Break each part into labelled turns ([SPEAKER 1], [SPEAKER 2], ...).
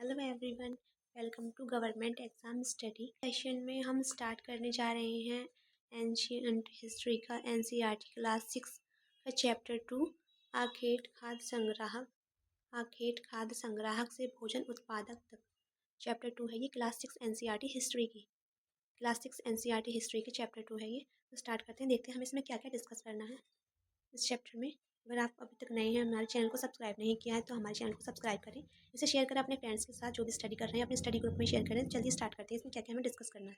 [SPEAKER 1] Hello everyone, welcome to government exam study session में हम start करने जा रहे हैं एंशियंट हिस्ट्री का एनसीईआरटी क्लास 6 का चैप्टर 2 आखेट खाद्य संग्राहक। आखेट खाद्य संग्राहक से भोजन उत्पादक तक चैप्टर 2 है। ये क्लास 6 एनसीईआरटी हिस्ट्री की चैप्टर 2 है। ये तो स्टार्ट करते हैं, देखते हैं हमें इसमें क्या क्या डिस्कस करना है इस चैप्टर में। अगर आप अभी तक नए हैं, हमारे चैनल को सब्सक्राइब नहीं किया है तो हमारे चैनल को सब्सक्राइब करें, इसे शेयर करें अपने फ्रेंड्स के साथ जो भी स्टडी कर रहे हैं, अपने स्टडी ग्रुप में शेयर करें। जल्दी स्टार्ट करते हैं, इसमें क्या क्या हमें डिस्कस करना है।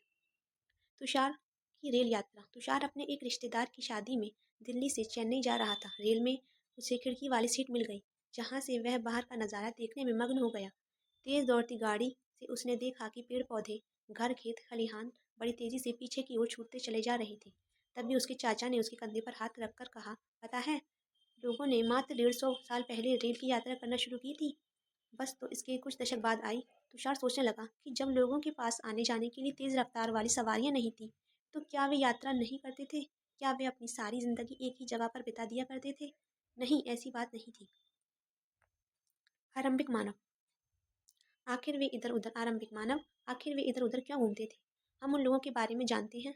[SPEAKER 1] तुषार की रेल यात्रा। तुषार अपने एक रिश्तेदार की शादी में दिल्ली से चेन्नई जा रहा था। रेल में उसे खिड़की वाली सीट मिल गई, जहाँ से वह बाहर का नज़ारा देखने में मग्न हो गया। तेज दौड़ती गाड़ी से उसने देखा कि पेड़ पौधे, घर, खेत खलिहान बड़ी तेजी से पीछे की ओर छूटते चले जा रहे थे। तभी उसके चाचा ने उसके कंधे पर हाथ रखकर कहा, पता है, लोगों ने मात्र 150 साल पहले रेल की यात्रा करना शुरू की थी। बस तो इसके कुछ दशक बाद आई। तुषार सोचने लगा कि जब लोगों के पास आने जाने के लिए तेज रफ्तार वाली सवारियां नहीं थी, तो क्या वे यात्रा नहीं करते थे? क्या वे अपनी सारी जिंदगी एक ही जगह पर बिता दिया करते थे? नहीं, ऐसी बात नहीं थी। आरंभिक मानव। आखिर वे इधर उधर क्यों घूमते थे? हम उन लोगों के बारे में जानते हैं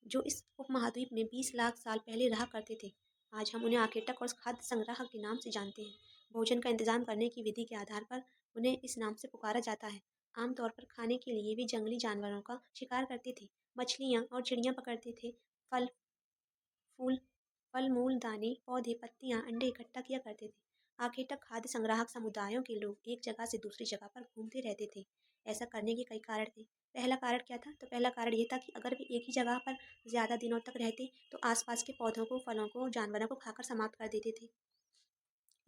[SPEAKER 1] जो इस उपमहाद्वीप में 20 लाख साल पहले रहा करते थे। आज हम उन्हें आखेटक और खाद्य संग्राहक के नाम से जानते हैं। भोजन का इंतजाम करने की विधि के आधार पर उन्हें इस नाम से पुकारा जाता है। आमतौर पर खाने के लिए वे जंगली जानवरों का शिकार करते थे, मछलियाँ और चिड़ियाँ पकड़ते थे, फल फूल फल मूल दाने पौधे पत्तियाँ अंडे इकट्ठा किया करते थे। आखेटक खाद्य संग्राहक समुदायों के लोग एक जगह से दूसरी जगह पर घूमते रहते थे। ऐसा करने के कई कारण थे। पहला कारण क्या था? तो पहला कारण ये था कि अगर वे एक ही जगह पर ज़्यादा दिनों तक रहते तो आसपास के पौधों को, फलों को, जानवरों को खाकर समाप्त कर देते थे।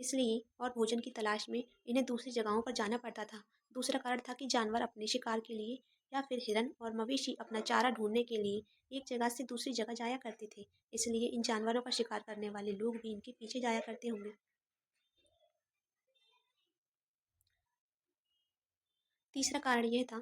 [SPEAKER 1] इसलिए और भोजन की तलाश में इन्हें दूसरी जगहों पर जाना पड़ता था। दूसरा कारण था कि जानवर अपने शिकार के लिए या फिर हिरन और मवेशी अपना चारा ढूंढने के लिए एक जगह से दूसरी जगह जाया करते थे। इसलिए इन जानवरों का शिकार करने वाले लोग भी इनके पीछे जाया करते होंगे। तीसरा कारण यह था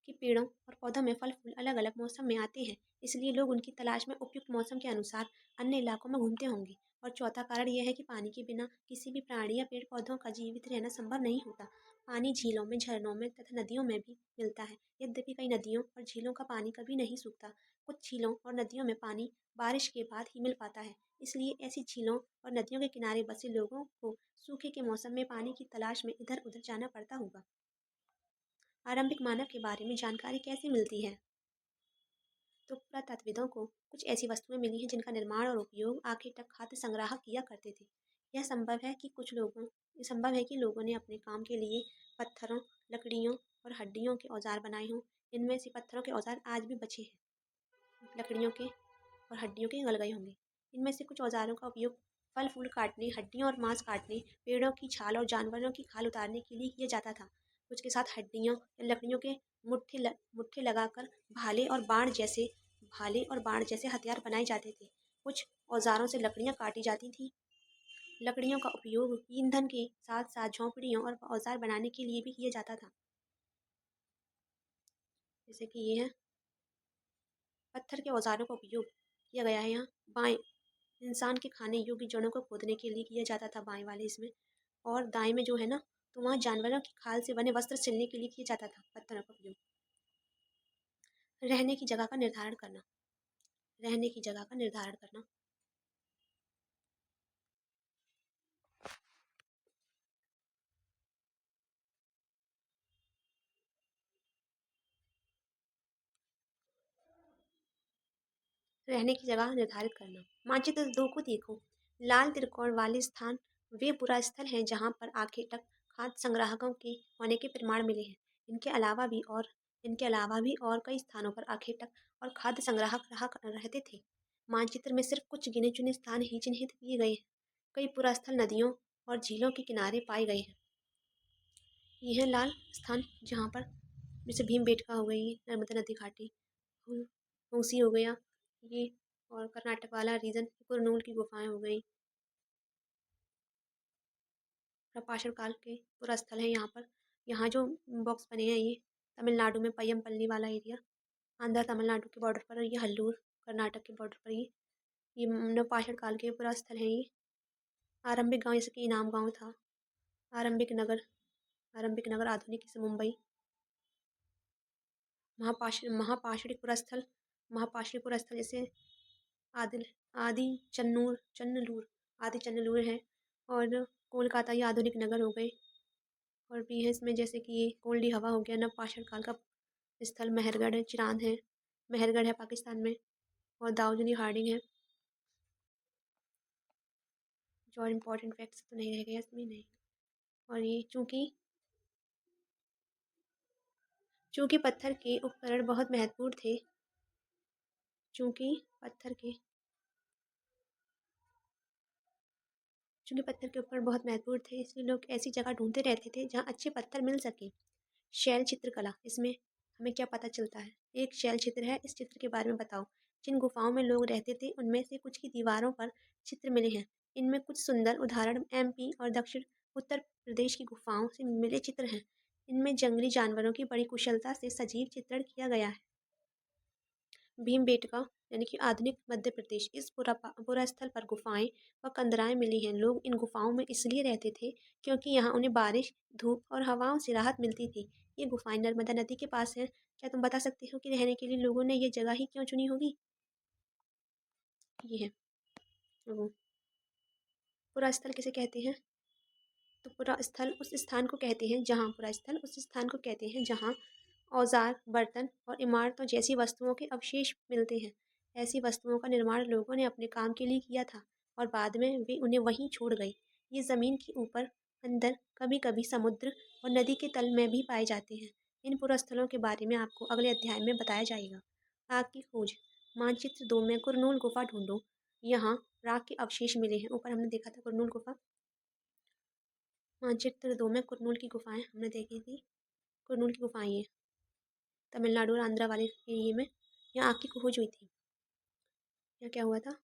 [SPEAKER 1] कि पेड़ों और पौधों में फल फूल अलग अलग मौसम में आते हैं, इसलिए लोग उनकी तलाश में उपयुक्त मौसम के अनुसार अन्य इलाकों में घूमते होंगे। और चौथा कारण यह है कि पानी के बिना किसी भी प्राणी या पेड़ पौधों का जीवित रहना संभव नहीं होता। पानी झीलों में, झरनों में तथा नदियों में भी मिलता है। यद्यपि कई नदियों और झीलों का पानी कभी नहीं सूखता। कुछ झीलों और नदियों में पानी बारिश के बाद ही मिल पाता है। इसलिए ऐसी झीलों और नदियों के किनारे बसे लोगों को सूखे के मौसम में पानी की तलाश में इधर उधर जाना पड़ता होगा। आरंभिक मानव के बारे में जानकारी कैसे मिलती है? तो पुरातत्वविदों को कुछ ऐसी वस्तुएं मिली हैं जिनका निर्माण और उपयोग आखिर तक खाद्य संग्राहक किया करते थे। यह संभव है कि लोगों ने अपने काम के लिए पत्थरों, लकड़ियों और हड्डियों के औजार बनाए हों। इनमें से पत्थरों के औजार आज भी बचे हैं, लकड़ियों के और हड्डियों के गल गए होंगे। इनमें से कुछ औजारों का उपयोग फल फूल काटने, हड्डियों और मांस काटने, पेड़ों की छाल और जानवरों की खाल उतारने के लिए किया जाता था। कुछ के साथ हड्डियों या लकड़ियों के मुट्ठे लगाकर भाले और बाण जैसे हथियार बनाए जाते थे। कुछ औजारों से लकड़ियाँ काटी जाती थी। लकड़ियों का उपयोग ईंधन के साथ साथ झोंपड़ियों और औजार बनाने के लिए भी किया जाता था। जैसे कि ये है, पत्थर के औजारों का उपयोग किया गया है यहाँ। बाएं, इंसान के खाने योग्य जड़ों को खोदने के लिए किया जाता था, बाएं वाले इसमें। और दाएं में जो है ना, तो वहाँ जानवरों की खाल से बने वस्त्र सिलने के लिए किया जाता था पत्थरों का उपयोग। रहने की जगह का निर्धारण करना। रहने की जगह का निर्धारण करना रहने की जगह निर्धारित करना। मानचित्र 2 को देखो। लाल त्रिकोण वाले स्थान वे बुरा स्थल हैं जहाँ पर आखिर तक खाद्य संग्राहकों के होने के प्रमाण मिले हैं। इनके अलावा भी और कई स्थानों पर आखिर तक और खाद्य संग्राहक रहते थे। मानचित्र में सिर्फ कुछ गिने चुने स्थान ही चिन्हित किए गए हैं। कई पुरास्थल नदियों और झीलों के किनारे पाए गए हैं। ये है लाल स्थान, जहाँ पर जैसे भीमबेटका हो गई, नर्मदा नदी घाटी, मूसी हो गया ये, और कर्नाटक वाला रीजन कुरनूल की गुफाएं हो गई। प्रपाषण काल के पूरा स्थल है यहाँ पर। यहाँ जो बॉक्स बने हैं ये तमिलनाडु में पय्यमपल्ली वाला एरिया, आंध्र तमिलनाडु के बॉर्डर पर, ये हल्लूर कर्नाटक के बॉर्डर पर, ये नवपाषाण काल के पूरा स्थल है ये। आरंभिक गांव जैसे कि इनाम गांव था, आरंभिक नगर आरंभिक नगर आधुनिक से मुंबई। महापाषाणिक स्थल, महापाषाणिक स्थल जैसे आदिल आदि चन्नलूर है। और कोलकाता ये आधुनिक नगर हो गए। और भी है इसमें जैसे कि कोल्डी हवा हो गया, नवपाषाण काल का स्थल मेहरगढ़ है, चिरांद है, मेहरगढ़ है पाकिस्तान में। और दाऊदिनी हार्डिंग है। जो और इम्पोर्टेंट फैक्ट्स तो नहीं रह गए इसमें नहीं। और ये चूंकि पत्थर के उपकरण बहुत महत्वपूर्ण थे। चूंकि पत्थर के चूंकि पत्थर के उपकरण बहुत महत्वपूर्ण थे, इसलिए लोग ऐसी जगह ढूंढते रहते थे जहाँ अच्छे पत्थर मिल सके। शैल चित्रकला, इसमें हमें क्या पता चलता है? एक शैल चित्र है, इस चित्र के बारे में बताओ। जिन गुफाओं में लोग रहते थे उनमें से कुछ की दीवारों पर चित्र मिले हैं। इनमें कुछ सुंदर उदाहरण एमपी और दक्षिण उत्तर प्रदेश की गुफाओं से मिले चित्र हैं। इनमें जंगली जानवरों की बड़ी कुशलता से सजीव चित्रण किया गया है। भीमबेटका यानी कि आधुनिक मध्य प्रदेश, इस पुरा स्थल पर गुफाएं व कंदराएं मिली हैं। लोग इन गुफाओं में इसलिए रहते थे क्योंकि यहाँ उन्हें बारिश, धूप और हवाओं से राहत मिलती थी। ये गुफाएं नर्मदा नदी के पास हैं। क्या तुम बता सकते हो कि रहने के लिए लोगों ने ये जगह ही क्यों चुनी होगी? ये है वो पुरा स्थल किसे कहते हैं? तो पुरा स्थल उस स्थान को कहते हैं जहाँ पुरा स्थल उस स्थान को कहते हैं जहाँ औजार, बर्तन और इमारतों जैसी वस्तुओं के अवशेष मिलते हैं। ऐसी वस्तुओं का निर्माण लोगों ने अपने काम के लिए किया था और बाद में वे उन्हें वहीं छोड़ गए। ये ज़मीन के ऊपर, अंदर, कभी कभी समुद्र और नदी के तल में भी पाए जाते हैं। इन पुरस्थलों के बारे में आपको अगले अध्याय में बताया जाएगा। आग की खोज, मानचित्र 2 में कुरनूल गुफा ढूंढो। यहाँ राख के अवशेष मिले हैं। ऊपर हमने देखा था कुरनूल गुफा। मानचित्र 2 में कुरनूल की गुफाएं हमने देखी थी। कुरनूल की गुफाएं ये तमिलनाडु और आंध्रा वाले एरिए में। यहाँ आग की खोज हुई थी। यहाँ क्या हुआ था?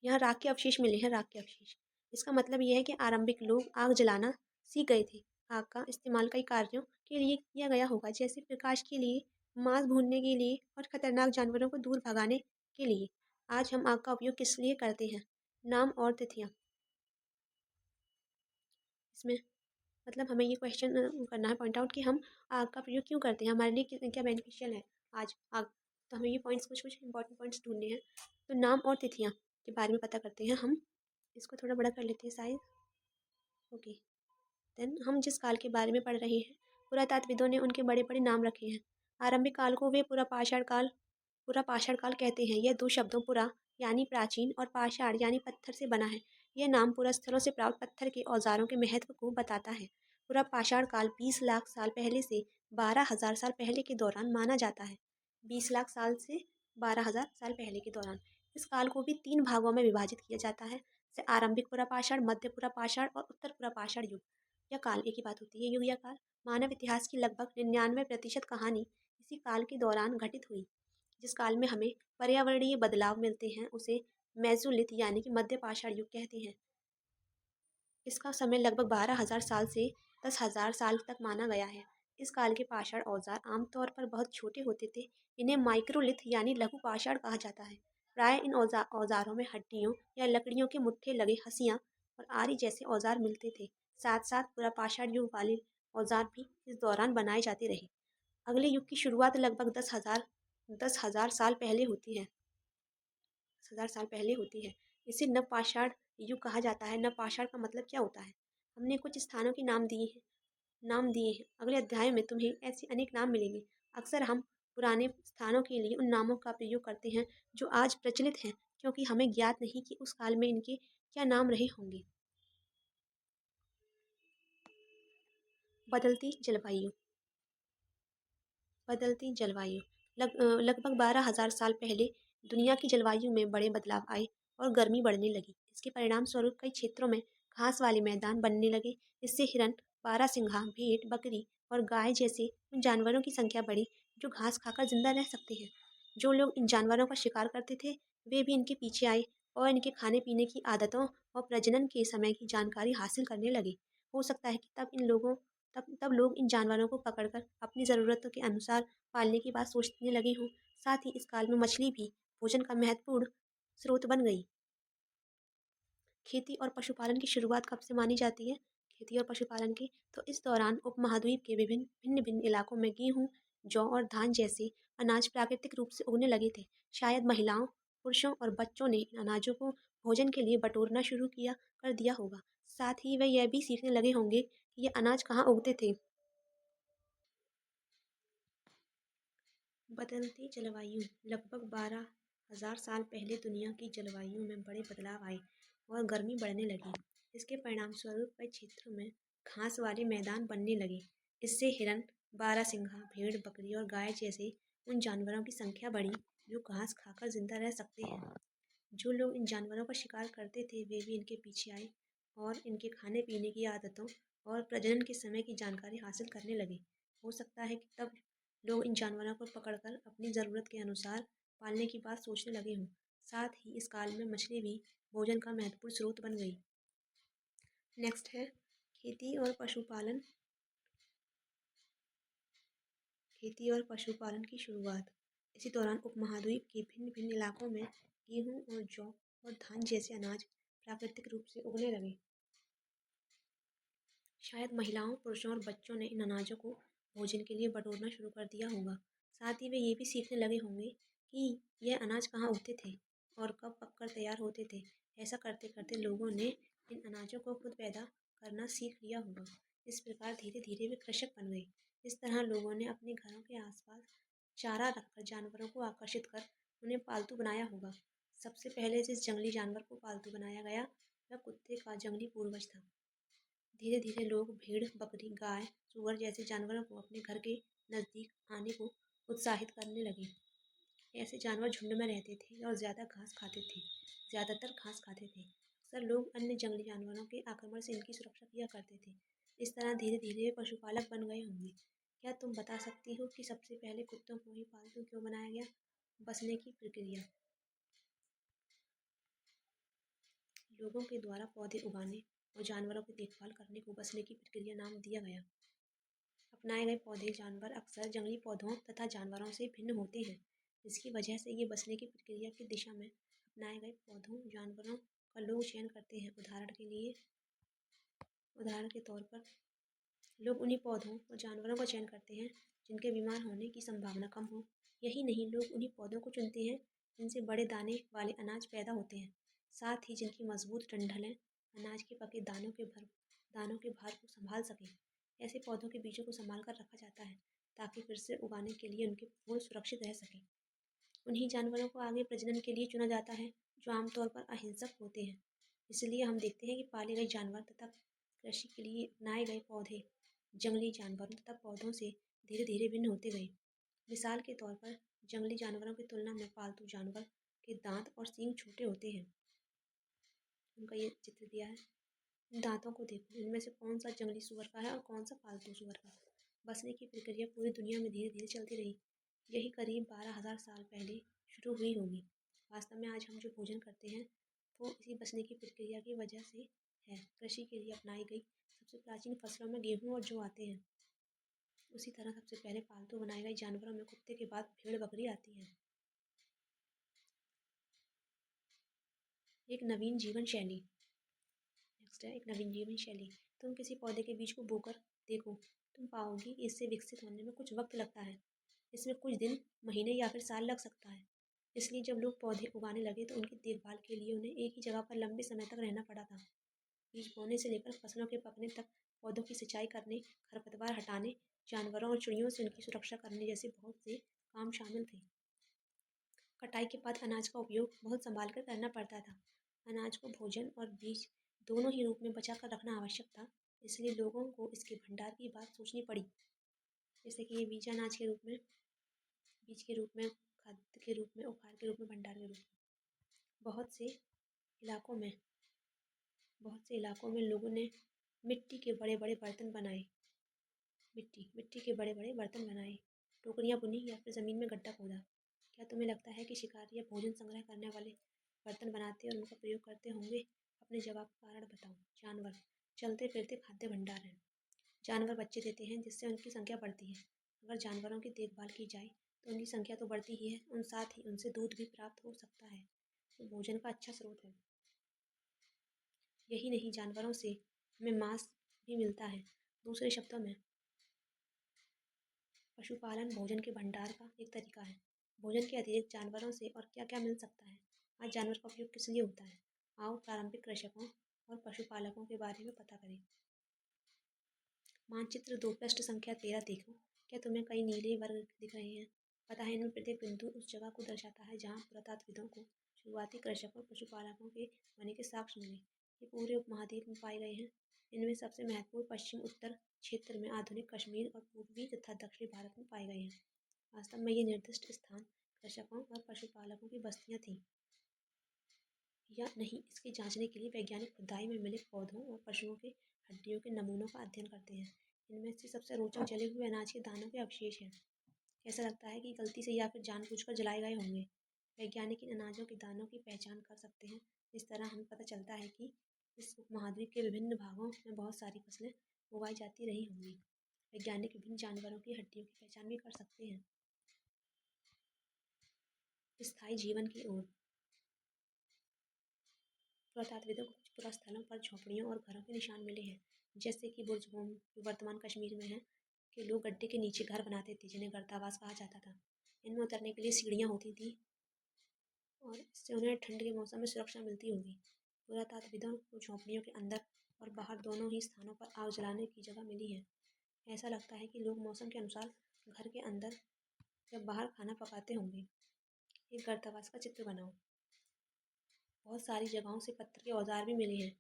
[SPEAKER 1] यहाँ राख के अवशेष मिले हैं, राख के अवशेष। इसका मतलब यह है कि आरंभिक लोग आग जलाना सीख गए थे। आग का इस्तेमाल कई कार्यों के लिए किया गया होगा, जैसे प्रकाश के लिए, मांस भूनने के लिए और खतरनाक जानवरों को दूर भगाने के लिए। आज हम आग का उपयोग किस लिए करते हैं? नाम और तिथियाँ। इसमें मतलब हमें ये क्वेश्चन करना है, पॉइंट आउट कि हम आग का प्रयोग क्यों करते हैं, हमारे लिए क्या बेनिफिशियल है आज आग। तो हमें ये पॉइंट्स कुछ कुछ इंपॉर्टेंट पॉइंट्स ढूंढने हैं। तो नाम और तिथियाँ के बारे में पता करते हैं हम। इसको थोड़ा बड़ा कर लेते हैं साइज। ओके, देन हम जिस काल के बारे में पढ़ रहे हैं, पुरातात्विदों ने उनके बड़े बड़े नाम रखे हैं। आरंभिक काल को वे पूरा पाषाण काल कहते हैं। यह दो शब्दों पुरा यानी प्राचीन और पाषाण यानी पत्थर से बना है। यह नाम पुरा स्थलों से प्राप्त पत्थर के औजारों के महत्व को बताता है। पूरा पाषाण काल 20 लाख साल पहले से 12,000 साल पहले के दौरान माना जाता है। 20 लाख साल से 12,000 साल पहले के दौरान। इस काल को भी 3 भागों में विभाजित किया जाता है, जैसे आरंभिक पुरा पाषाण, मध्य पुरा पाषाण और उत्तर पुरा पाषाण युग। यह काल एक ही बात होती है, युग या काल। मानव इतिहास की लगभग 99% कहानी इसी काल के दौरान घटित हुई। जिस काल में हमें पर्यावरणीय बदलाव मिलते हैं उसे मेसोलिथ यानी कि मध्य पाषाण युग कहते हैं। इसका समय लगभग 12,000 साल से 10,000 साल तक माना गया है। इस काल के पाषाण औजार आमतौर पर बहुत छोटे होते थे। इन्हें माइक्रोलिथ यानी लघु पाषाण कहा जाता है। प्राय इन औजारों में हड्डियों या लकड़ियों के मुट्ठे लगे हंसियाँ और आरी जैसे औजार मिलते थे। साथ साथ पूरा पाषाण युग वाले औजार भी इस दौरान बनाए जाते रहे। अगले युग की शुरुआत लगभग 10,000 साल पहले होती है। 10,000 साल पहले होती है। इसे नवपाषाण युग कहा जाता है। नवपाषाण का मतलब क्या होता है? हमने कुछ स्थानों के नाम दिए हैं। अगले अध्याय में तुम्हें ऐसे अनेक नाम मिलेंगे। अक्सर हम पुराने स्थानों के लिए उन नामों का प्रयोग करते हैं जो आज प्रचलित हैं, क्योंकि हमें ज्ञात नहीं कि उस काल में इनके क्या नाम रहे होंगे। बदलती जलवायु। बदलती जलवायु लगभग 12,000 साल पहले दुनिया की जलवायु में बड़े बदलाव आए और गर्मी बढ़ने लगी। इसके परिणाम स्वरूप कई क्षेत्रों में घास वाले मैदान बनने लगे। इससे हिरन, बारहसिंघा, भेड़, बकरी और गाय जैसे उन जानवरों की संख्या बढ़ी जो घास खाकर जिंदा रह सकते हैं। जो लोग इन जानवरों का शिकार करते थे वे भी इनके पीछे आए और इनके खाने पीने की आदतों और प्रजनन के समय की जानकारी हासिल करने लगे। हो सकता है कि तब लोग इन जानवरों को पकड़कर अपनी ज़रूरतों के अनुसार पालने की बात सोचने लगे हों। साथ ही इस काल में मछली भी भोजन का महत्वपूर्ण स्रोत बन गई। खेती और पशुपालन की शुरुआत कब से मानी जाती है? खेती और पशुपालन की तो इस दौरान उपमहाद्वीप के विभिन्न भिन्न भिन्न इलाकों में गेहूँ, जौ और धान जैसे अनाज प्राकृतिक रूप से उगने लगे थे। शायद महिलाओं, पुरुषों और बच्चों ने इन अनाजों को भोजन के लिए बटोरना शुरू किया कर दिया होगा। साथ ही वे यह भी सीखने लगे होंगे कि ये अनाज कहाँ उगते थे। बदलती जलवायु लगभग 12,000 साल पहले दुनिया की जलवायु में बड़े बदलाव आए और गर्मी बढ़ने लगी। इसके परिणामस्वरूप कई क्षेत्रों में घास वाले मैदान बनने लगे। इससे हिरन, बारहसिंगा, भेड़, बकरी और गाय जैसे उन जानवरों की संख्या बढ़ी जो घास खाकर जिंदा रह सकते हैं। जो लोग इन जानवरों का शिकार करते थे वे भी इनके पीछे आए और इनके खाने पीने की आदतों और प्रजनन के समय की जानकारी हासिल करने लगे। हो सकता है कि तब लोग इन जानवरों को पकड़कर अपनी ज़रूरत के अनुसार पालने की बात सोचने लगे हों। साथ ही इस काल में मछली भी भोजन का महत्वपूर्ण स्रोत बन गई। नेक्स्ट है खेती और पशुपालन। खेती और पशुपालन की शुरुआत। इसी दौरान उपमहाद्वीप के भिन्न भिन्न इलाकों में गेहूँ और जौ और धान जैसे अनाज प्राकृतिक रूप से उगने लगे। शायद महिलाओं, पुरुषों और बच्चों ने इन अनाजों को भोजन के लिए बटोरना शुरू कर दिया होगा। साथ ही वे ये भी सीखने लगे होंगे कि यह अनाज कहाँ उगते थे और कब पककर तैयार होते थे। ऐसा करते करते लोगों ने इन अनाजों को खुद पैदा करना सीख लिया होगा। इस प्रकार धीरे धीरे वे कृषक बन गए। इस तरह लोगों ने अपने घरों के आसपास चारा रखकर जानवरों को आकर्षित कर उन्हें पालतू बनाया होगा। सबसे पहले जिस जंगली जानवर को पालतू बनाया गया वह कुत्ते का जंगली पूर्वज था। धीरे धीरे लोग भेड़, बकरी, गाय, सूअर जैसे जानवरों को अपने घर के नज़दीक आने को उत्साहित करने लगे। ऐसे जानवर झुंड में रहते थे और ज़्यादातर घास खाते थे। अक्सर लोग अन्य जंगली जानवरों के आक्रमण से इनकी सुरक्षा किया करते थे। इस तरह धीरे धीरे वे पशुपालक बन गए होंगे। क्या तुम बता सकती हो कि सबसे पहले कुत्तों को ही पालतू क्यों बनाया गया? बसने की प्रक्रिया। लोगों के द्वारा पौधे उगाने और जानवरों की देखभाल करने को बसने की प्रक्रिया नाम दिया गया। अपनाए गए पौधे जानवर अक्सर जंगली पौधों तथा जानवरों से भिन्न होते हैं, जिसकी वजह से ये बसने की प्रक्रिया की दिशा में अपनाए गए पौधों जानवरों का लोग चयन करते हैं। उदाहरण के तौर पर लोग उन्हीं पौधों और जानवरों का चयन करते हैं जिनके बीमार होने की संभावना कम हो। यही नहीं, लोग उन्हीं पौधों को चुनते हैं जिनसे बड़े दाने वाले अनाज पैदा होते हैं, साथ ही जिनकी मजबूत डंठलें अनाज के पके दानों के भार को संभाल सकें। ऐसे पौधों के बीजों को संभाल कर रखा जाता है ताकि फिर से उगाने के लिए उनके फूल सुरक्षित रह सकें। उन्हीं जानवरों को आगे प्रजनन के लिए चुना जाता है जो आमतौर पर अहिंसक होते हैं। इसलिए हम देखते हैं कि पाले गए जानवर तथा कृषि के लिए अपनाए गए पौधे जंगली जानवरों तथा पौधों से धीरे धीरे भिन्न होते गए। मिसाल के तौर पर जंगली जानवरों की तुलना में पालतू जानवर के दांत और सींग छोटे होते हैं। उनका ये चित्र दिया है। इन दांतों को देखो, इनमें से कौन सा जंगली सुअर का है और कौन सा पालतू सुअर का। बसने की प्रक्रिया पूरी दुनिया में धीरे धीरे चलती रही। यही करीब 12,000 साल पहले शुरू हुई होगी। वास्तव में आज हम जो भोजन करते हैं वो इसी बसने की प्रक्रिया की वजह से है। कृषि के लिए अपनाई गई सबसे प्राचीन फसलों में गेहूँ और जौ आते हैं। उसी तरह सबसे पहले पालतू बनाए गए जानवरों में कुत्ते के बाद भेड़ बकरी आती है। एक नवीन जीवन शैली। नेक्स्ट है एक नवीन जीवन शैली। तुम किसी पौधे के बीज को बोकर देखो, तुम पाओगी कि इससे विकसित होने में कुछ वक्त लगता है। इसमें कुछ दिन, महीने या फिर साल लग सकता है। इसलिए जब लोग पौधे उगाने लगे तो उनकी देखभाल के लिए उन्हें एक ही जगह पर लंबे समय तक रहना पड़ा था। बीज बोने से लेकर फसलों के पकने तक पौधों की सिंचाई करने, खरपतवार हटाने, जानवरों और चिड़ियों से उनकी सुरक्षा करने जैसे बहुत से काम शामिल थे। कटाई के बाद अनाज का उपयोग बहुत संभाल कर करना पड़ता था। अनाज को भोजन और बीज दोनों ही रूप में बचा कर रखना आवश्यक था, इसलिए लोगों को इसके भंडार की बात सोचनी पड़ी। जैसे कि ये बीज के रूप में, खाद्य के रूप में, उपहार के रूप में, भंडार के रूप में। बहुत से इलाकों में बहुत से इलाकों में लोगों ने मिट्टी के बड़े बड़े बर्तन बनाए मिट्टी के बड़े बड़े बर्तन बनाए, टोकरियाँ बुनी या फिर ज़मीन में गड्ढा खोदा। क्या तुम्हें लगता है कि शिकारी या भोजन संग्रह करने वाले बर्तन बनाते और उनका प्रयोग करते होंगे? अपने जवाब का कारण बताओ। जानवर चलते फिरते खाद्य भंडार हैं। जानवर बच्चे देते हैं जिससे उनकी संख्या बढ़ती है। अगर जानवरों की देखभाल की जाए तो उनकी संख्या तो बढ़ती ही है, उन साथ ही उनसे दूध भी प्राप्त हो सकता है, तो भोजन का अच्छा स्रोत है। यही नहीं, जानवरों से हमें मांस भी मिलता है। दूसरे शब्दों में पशुपालन भोजन के भंडार का एक तरीका है। भोजन के अतिरिक्त जानवरों से और क्या क्या मिल सकता है? आज जानवर का उपयोग किस लिए होता है? आओ प्रारंभिक कृषकों और पशुपालकों के बारे में पता करें। मानचित्र 2 पृष्ठ संख्या 13 देखो। क्या तुम्हें कई नीले वर्ग दिख रहे हैं? पता है इनमें प्रत्येक बिंदु उस जगह को दर्शाता है जहाँ पुरातात्विदों को शुरुआती कृषकों और पशुपालकों के होने के साक्ष्य मिले। ये पूरे उपमहाद्वीप में पाए गए हैं। इनमें सबसे महत्वपूर्ण पश्चिम उत्तर क्षेत्र में आधुनिक कश्मीर और पूर्वी तथा दक्षिणी भारत में पाए गए हैं। वास्तव में ये निर्दिष्ट स्थान कृषकों और पशुपालकों की बस्तियां थीं या नहीं, इसकी जांचने के लिए वैज्ञानिक खुदाई में मिले पौधों और पशुओं के हड्डियों के नमूनों का अध्ययन करते हैं। इनमें से सबसे रोचक जले हुए अनाज के दानों के अवशेष हैं। ऐसा लगता है कि गलती से या फिर जानबूझकर जलाए गए होंगे। वैज्ञानिक इन अनाजों के दानों की पहचान कर सकते हैं। इस तरह हमें पता चलता है कि इस उपमहाद्वीप के विभिन्न भागों में बहुत सारी फसलें उगाई जाती रही होंगी। वैज्ञानिक विभिन्न जानवरों की हड्डियों की पहचान भी कर सकते हैं। स्थायी जीवन की ओर पुरातात्विदों को कुछ पुरास्थलों पर झोपड़ियों और घरों के निशान मिले हैं, जैसे कि बुर्जहोम जो वर्तमान कश्मीर में है के लोग गड्ढे के नीचे घर बनाते थे जिन्हें गर्तावास कहा जाता था। इनमें उतरने के लिए सीढ़ियाँ होती थी और इससे उन्हें ठंड के मौसम में सुरक्षा मिलती होगी। पुरातात्विदों को झोंपड़ियों के अंदर और बाहर दोनों ही स्थानों पर आग जलाने की जगह मिली है। ऐसा लगता है कि लोग मौसम के अनुसार घर के अंदर या बाहर खाना पकाते होंगे। एक गर्तावास का चित्र बनाओ। बहुत सारी जगहों से पत्थर के औजार भी मिले हैं।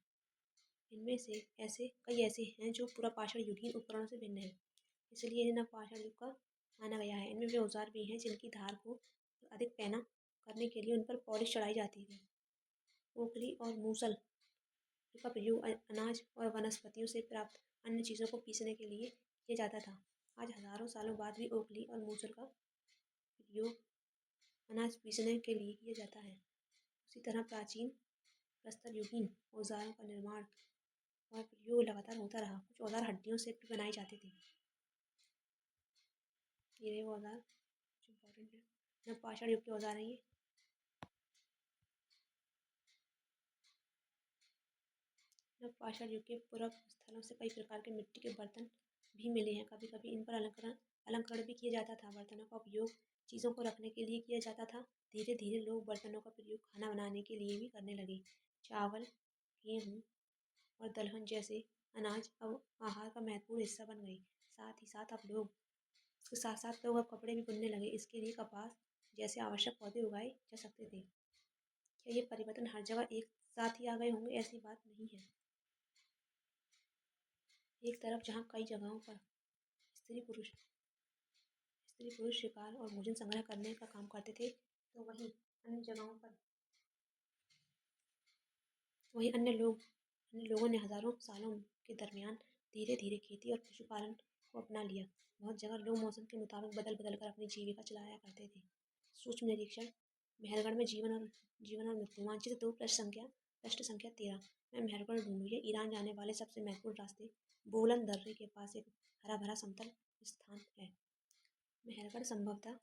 [SPEAKER 1] इनमें से कई ऐसे हैं जो पुरापाषाण युगीन उपकरणों से भिन्न हैं, इसलिए इन्हें नवपाषाण युग का माना गया है। इनमें वे औजार भी हैं जिनकी धार को अधिक पैना करने के लिए उन पर पॉलिश चढ़ाई जाती थी। ओखली और मूसल का प्रयोग अनाज और वनस्पतियों से प्राप्त अन्य चीज़ों को पीसने के लिए किया जाता था। आज हजारों सालों बाद भी ओखली और मूसल का प्रयोग अनाज पीसने के लिए किया जाता है। उसी तरह प्राचीन प्रस्तर युगीन औजारों का निर्माण और प्रयोग लगातार होता रहा। कुछ औजार हड्डियों से भी बनाए जाते थे। ये रहे वो औजार जो इम्पोर्टेंट है। नवपाषाण युग के औजार हैं ये। नवपाषाण युग के पूर्व स्थलों से कई प्रकार के मिट्टी के बर्तन भी मिले हैं। कभी कभी इन पर अलंकरण भी किया जाता था। बर्तनों का उपयोग चीज़ों को रखने के लिए किया जाता था। धीरे धीरे लोग बर्तनों का प्रयोग खाना बनाने के लिए भी करने लगे। चावल, गेहूँ और दलहन जैसे अनाज अब आहार का महत्वपूर्ण हिस्सा बन गए। साथ ही साथ लोग अब कपड़े भी बुनने लगे। इसके लिए कपास जैसे आवश्यक पौधे उगाए जा सकते थे। क्या ये परिवर्तन हर जगह एक साथ ही आ गए होंगे? ऐसी बात नहीं है। एक तरफ जहाँ कई जगहों पर स्त्री पुरुष शिकार और भोजन संग्रह करने का काम करते थे, तो अन्य जगहों पर वहीं अन्य लोगों ने हजारों सालों के दरमियान धीरे धीरे खेती और पशुपालन को अपना लिया। बहुत जगह लोग मौसम के मुताबिक बदल बदल कर अपनी जीविका चलाया करते थे। सूक्ष्म निरीक्षण मेहरगढ़ में जीवन और मृत्यु। मानचित्र 2 पृष्ठ संख्या 13। मैं मेहरगढ़ ढूंढूं। ये ईरान जाने वाले सबसे महत्वपूर्ण रास्ते बोलन दर्रे के पास एक हरा भरा समतल स्थान है। मेहरगढ़ संभवतः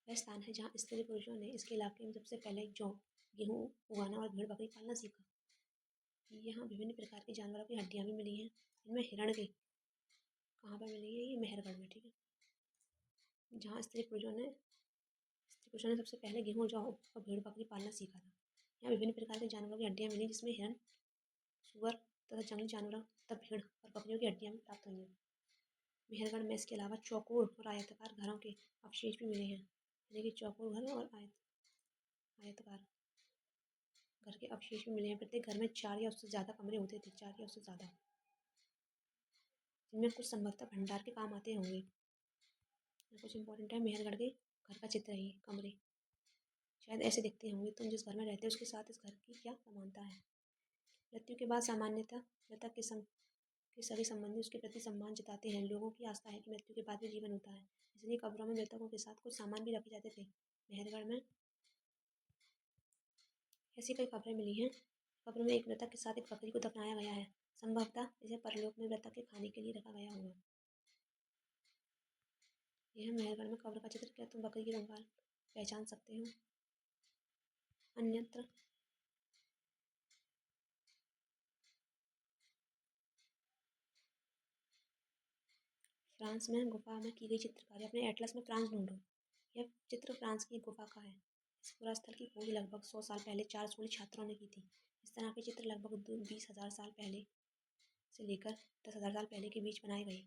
[SPEAKER 1] वह स्थान है जहाँ स्त्री पुरुषों ने इसके इलाके में सबसे पहले जौ गेहूँ उगाना और भेड़ बकरी पालना सीखा। यहाँ विभिन्न प्रकार के जानवरों की हड्डियाँ भी मिली हैं। इनमें हिरण की कहाँ पर मिली है? ये मेहरगढ़ में, ठीक है, जहाँ स्त्री पुरुषों ने सबसे पहले गेहूँ जौ और भेड़ बकरी पालना सीखा था। यहाँ विभिन्न प्रकार के जानवरों की हड्डियाँ मिली जिसमें हिरण, सुअर तथा जंगली जानवरों तथा भेड़ और बकरियों की हड्डियाँ भी प्राप्त हुई हैं। मेहरगढ़ में इसके अलावा चौकोर और आयताकार घरों के अवशेष भी मिले हैं, यानी कि चौकोर घर और आयताकार घर के अवशेष भी मिले हैं। प्रत्येक घर में 4 या उससे ज़्यादा कमरे होते थे, 4 या उससे ज़्यादा, जिनमें कुछ संभवतः भंडार के काम आते होंगे। कुछ इंपॉर्टेंट है। मेहरगढ़ के घर का चित्र है ये। कमरे शायद ऐसे दिखते होंगे। तुम जिस घर में रहते हो उसके साथ इस घर की क्या समानता है? मृत्यु के बाद सामान्यतः मृतक के सभी संबंधी उसके प्रति सम्मान जताते हैं। लोगों की आस्था है कि मृत्यु के बाद भी जीवन होता है, इसलिए कब्रों में मृतकों के साथ कुछ सामान भी रखे जाते थे। मेहरगढ़ में ऐसी कई कब्रें मिली हैं। कब्र में एक मृतक के साथ एक बकरी को दफनाया गया है। संभवतः इसे परलोक में मृतक के खाने के लिए रखा गया होगा। यह मेहरगढ़ में कब्र का चित्र। क्या तुम बकरी की कंकाल पहचान सकते हो? अन्यत्र फ्रांस में गुफा में की गई चित्रकारी। अपने एटलस में फ्रांस ढूंढो। यह चित्र फ्रांस की गुफा का है। इस पूरा स्थल की खोज लगभग 100 साल पहले 4 स्कूली छात्रों ने की थी। इस तरह के चित्र लगभग 20,000 साल पहले से लेकर 10,000 साल पहले के बीच बनाए गए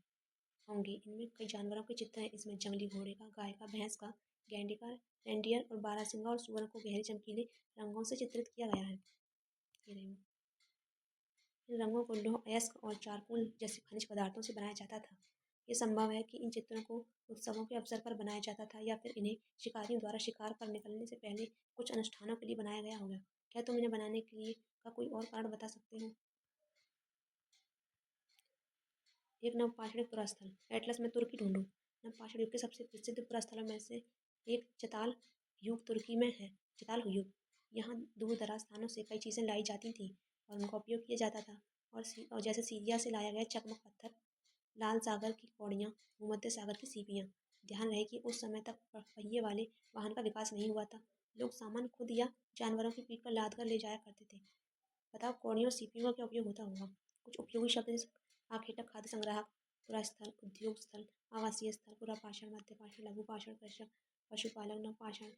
[SPEAKER 1] होंगे। इनमें कई जानवरों के चित्र हैं। इसमें जंगली घोड़े का, गाय का, भैंस का, गैंडे का, रेंडियर और बारहसिंगा और सुअर को गहरे चमकीले रंगों से चित्रित किया गया है। इन रंगों को लौह अयस्क और चारकोल जैसे खनिज पदार्थों से बनाया जाता था। ये संभव है कि इन चित्रों को उत्सवों के अवसर पर बनाया जाता था या फिर इन्हें शिकारियों द्वारा शिकार पर निकलने से पहले कुछ अनुष्ठानों के लिए बनाया गया होगा। क्या तुम इन्हें बनाने के लिए का कोई और कारण बता सकते हो? एक नवपाषाणिक पुरास्थल। एटलस में तुर्की ढूंढो। नवपाषाण युग के सबसे प्रसिद्ध पुरास्थलों में से एक चताल युग तुर्की में है। चताल युग यहाँ दूर दराज स्थानों से कई चीज़ें लाई जाती थी और उनका उपयोग किया जाता था। और जैसे सीरिया से लाया गया चकमक पत्थर, लाल सागर की कौड़ियाँ, भूमध्य सागर की सीपियाँ। ध्यान रहे कि उस समय तक पहिए वाले वाहन का विकास नहीं हुआ था। लोग सामान खुद या जानवरों की पीठ पर लाद कर ले जाया करते थे। बताओ कौड़ियों और सीपियों का क्या उपयोग होता होगा? कुछ उपयोगी शब्द जैसे आखेटक, खाद्य संग्राहक, पुरास्थल, उद्योग स्थल, आवासीय स्थल, पुरापाषाण, मध्यपाषाण, लघुपाषाण, कृषक, पशुपालक, नवपाषाण।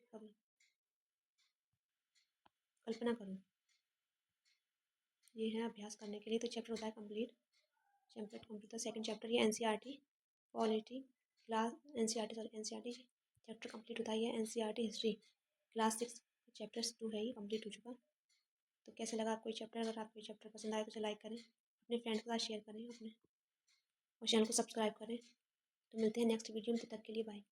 [SPEAKER 1] कल्पना करो। ये है अभ्यास करने के लिए। तो चैप्टर होता है कंप्लीट। चैप्टर कंप्लीट था सेकंड चैप्टर। ये NCERT polity class NCERT sorry NCERT chapter complete होता है। ये एनसीईआरटी हिस्ट्री क्लास 6 चैप्टर 2 है, ये कंप्लीट हो चुका। तो कैसे लगा आपको ये चैप्टर? अगर आपको ये चैप्टर पसंद आए तो उसे लाइक करें, अपने फ्रेंड्स के साथ शेयर करें, अपने और चैनल को सब्सक्राइब करें। तो मिलते हैं नेक्स्ट वीडियो में, तब तक के लिए बाय।